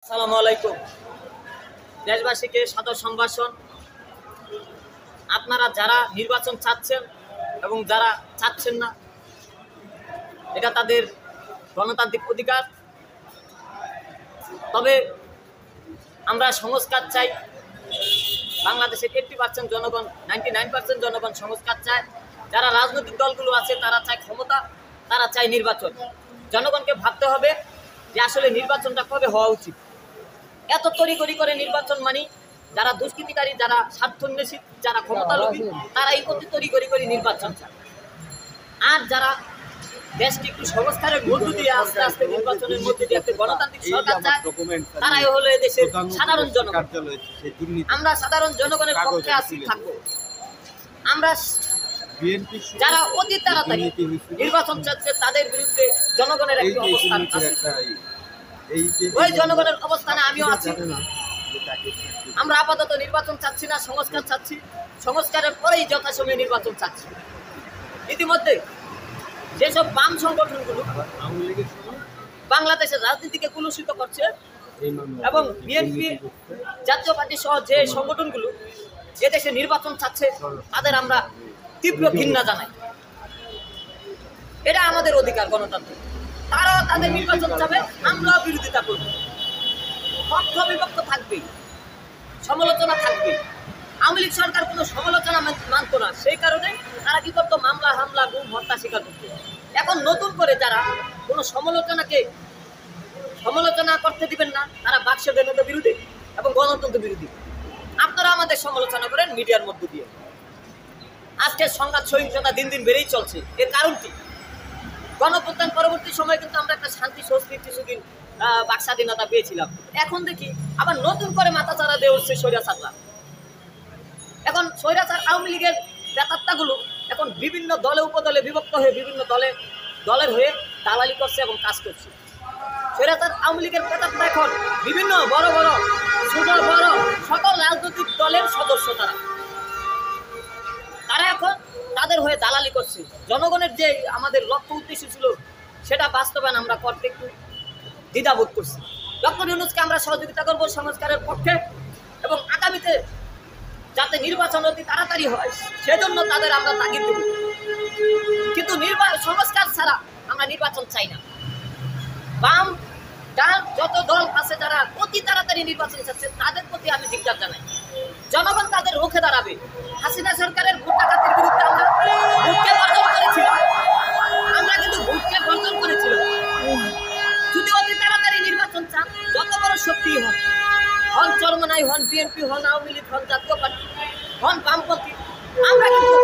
আসসালামু আলাইকুম। দেশবাসীকে সাদর সম্ভাষণ। আপনারা যারা নির্বাচন চাচ্ছেন এবং যারা চাচ্ছেন না, এটা তাদের গণতান্ত্রিক অধিকার। তবে আমরা সংস্কার চাই। বাংলাদেশের 80% জনগণ, 99% জনগণ সংস্কার চায়। যারা রাজনৈতিক দলগুলো আছে তারা চায় ক্ষমতা, তারা চায় নির্বাচন। জনগণকে ভাবতে হবে যে আসলে নির্বাচনটা কবে হওয়া উচিত। এত তড়িঘড়ি করে নির্বাচন মানি যারা দুষ্কৃতিকারী, যারা স্বার্থান্বেষী, যারা ক্ষমতালোভী, তারা এই অতি তড়িঘড়ি করে নির্বাচন চায়। আর যারা দেশকে একটু সংস্কারের মধ্য দিয়ে আস্তে আস্তে নির্বাচনের মধ্যে দিয়ে একটা গণতান্ত্রিক সরকার চায়, তারাই হলো এদেশের সাধারণ জনগণ। আমরা সাধারণ জনগণের পক্ষে আছি, থাকবো। আমরা যারা অতি তাড়াতাড়ি নির্বাচন চাচ্ছে তাদের বিরুদ্ধে জনগণের একটি অবস্থান আছে। ওই জনগণের অবস্থানে আমিও আছি। আমরা আপাতত নির্বাচন চাচ্ছি না, সংস্কার চাচ্ছি। সংস্কারের পরেই যথাসময়ে নির্বাচন চাচ্ছি। ইতিমধ্যে যেসব বাম সংগঠনগুলো বাংলাদেশের রাজনীতিকে কলুষিত করছে এবং বিএনপি, জাতীয় পার্টি সহ যে সংগঠনগুলো এদেশে নির্বাচন চাচ্ছে, তাদের আমরা তীব্র ঘৃণা জানাই। এটা আমাদের অধিকার, গণতন্ত্র। তারাও তাদের নির্বাচন চাবে, আমরাও বিরোধিতা করব। পক্ষ বিপক্ষ থাকবেই, সমালোচনা থাকবে। আওয়ামী লীগ সরকার কোনো সমালোচনা মানত না, সেই কারণে তারা কি করতো? মামলা, হামলা, গুম, হত্যা শিকার করত। এখন নতুন করে যারা কোনো সমালোচনা করতে দিবেন না, তারা বাকস্বাধীনতা বিরোধী এবং গণতন্ত্র বিরোধী। আপনারা আমাদের সমালোচনা করেন মিডিয়ার মধ্য দিয়ে। আজকে সংঘাত সহিংসতা দিন দিন বেড়েই চলছে। এর কারণ কি? গণপ্রত্যান পরবর্তী সময় কিন্তু আমরা একটা শান্তি সংস্কৃতি কিছুদিন বাক স্বাধীনতা পেয়েছিলাম। এখন দেখি আবার নতুন করে মাথাচাড়া দিয়ে উঠছে স্বৈরাচাররা। এখন স্বৈরাচার আওয়ামী লীগের প্রেতাত্মাগুলো এখন বিভিন্ন দলে উপদলে বিভক্ত হয়ে বিভিন্ন দলের হয়ে দালালি করছে এবং কাজ করছে। স্বৈরাচার আওয়ামী লীগের প্রেতাত্মা এখন বিভিন্ন বড় বড় ছোট বড় সকল রাজনৈতিক দলের সদস্য। তারা এখন তাদের হয়ে দালালি করছে। জনগণের যে আমাদের লক্ষ্য উদ্দেশ্য ছিল সেটা বাস্তবায়ন আমরা করতে একটু দ্বিধাবোধ করছি। ডক্টর ইউনূসকে আমরা সহযোগিতা করবো সংস্কারের পক্ষে এবং আগামীতে যাতে নির্বাচন অতি তাড়াতাড়ি হয় সেজন্য তাদের আমরা তাগিদ দেব। কিন্তু সংস্কার ছাড়া আমরা নির্বাচন চাই না। বাম ডান যত দল আছে যারা অতি তাড়াতাড়ি নির্বাচন চাচ্ছে তাদের প্রতি আমি ধিক্কার জানাই। জনগণ তাদের রুখে দাঁড়াবে। হাসিনা সরকারের ভোট ডাকাতির বিরুদ্ধে আমরা ভোটকে বর্জন করেছিলাম। যদি অতি তাড়াতাড়ি নির্বাচন চান, যত বড় শক্তি হন চরমনাই, হন বিএনপি, হন আওয়ামী লীগ, হন জাতীয় পার্টি, হন বামপন্থী, আমরা কিন্তু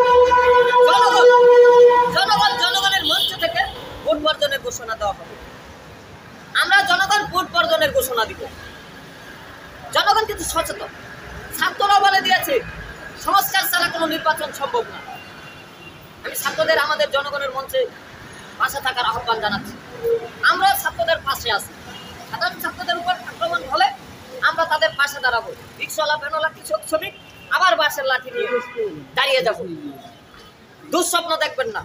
জনগণের মঞ্চ থেকে ভোট বর্জনের ঘোষণা দেওয়া হবে। আমরা জনগণ ভোট বর্জনের ঘোষণা দিব। জনগণ কিন্তু সচেতন। ছাত্ররা বলে দিয়েছে সংস্কার ছাড়া কোনো নির্বাচন সম্ভব না। আমি ছাত্রদের আমাদের জনগণের মঞ্চে পাশে থাকার আহ্বান জানাচ্ছি। আমরা ছাত্রদের পাশে আছি। সাধারণ ছাত্রদের উপর আক্রমণ হলে আমরা তাদের পাশে দাঁড়াবো। রিক্সাওয়ালা, ভ্যানওয়ালা, কৃষক, শ্রমিক আবার বাঁশের লাঠি নিয়ে দাঁড়িয়ে যাব। দুঃস্বপ্ন দেখবেন না।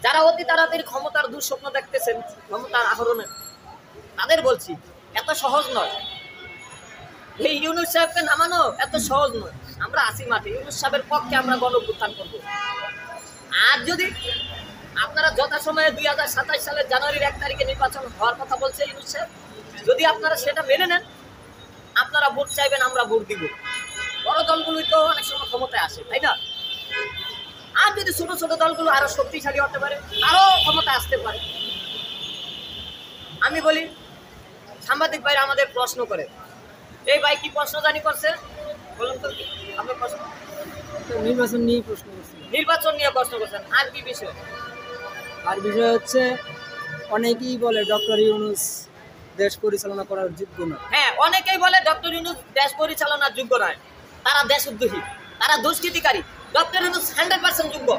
যারা অতি তাড়াতাড়ি ক্ষমতার দুঃস্বপ্ন দেখতেছেন, ক্ষমতার আহরণের, তাদের বলছি এত সহজ নয়। এই ইউনূস সাহেবকে নামানো এত সহজ নয়। আমরা আছি মাঠে। ইউনূস সাহেবের পক্ষে আমরা গণঅভ্যুত্থান করবো। আর যদি আপনারা যথাসময়ে 2027 সালের জানুয়ারির 1 তারিখে নির্বাচন হওয়ার কথা বলছে ইউনূস সাহেব, যদি আপনারা সেটা মেনে নেন, আপনারা ভোট চাইবেন, আমরা ভোট দিব। বড় দলগুলোই তো অনেক সময় ক্ষমতায় আসে, তাই না? আর যদি ছোট ছোট দলগুলো আরো শক্তিশালী হতে পারে, আরো ক্ষমতায় আসতে পারে। আমি বলি, সাংবাদিক ভাইরা আমাদের প্রশ্ন করে, এই ভাই কি প্রশ্ন জানি করছে বলুন তো? আপনি প্রশ্ন নির্বাচন নিয়ে প্রশ্ন করছেন। নির্বাচন নিয়ে প্রশ্ন করছেন। আর কি বিষয়? আর বিষয় হচ্ছে অনেকেই বলে ডক্টর ইউনূস দেশ পরিচালনা করার যোগ্য না। হ্যাঁ, অনেকেই বলে ডক্টর ইউনূস দেশ পরিচালনার যোগ্য নয়। তারা দেশদ্রোহী, তারা দুষ্কৃতিকারী। ডক্টর ইউনূস 100% যোগ্য।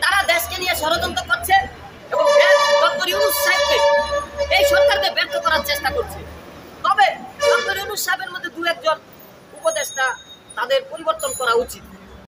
তারা দেশকে নিয়ে ষড়যন্ত্র করছে এবং ডক্টর ইউনূস সাহেবকে, এই সরকারকে ব্যর্থ করার চেষ্টা করছে। তবে ডক্টর ইউনূস সাহেবের মধ্যে 2-1 জন উপদেষ্টা তাদের পরিবর্তন করা উচিত।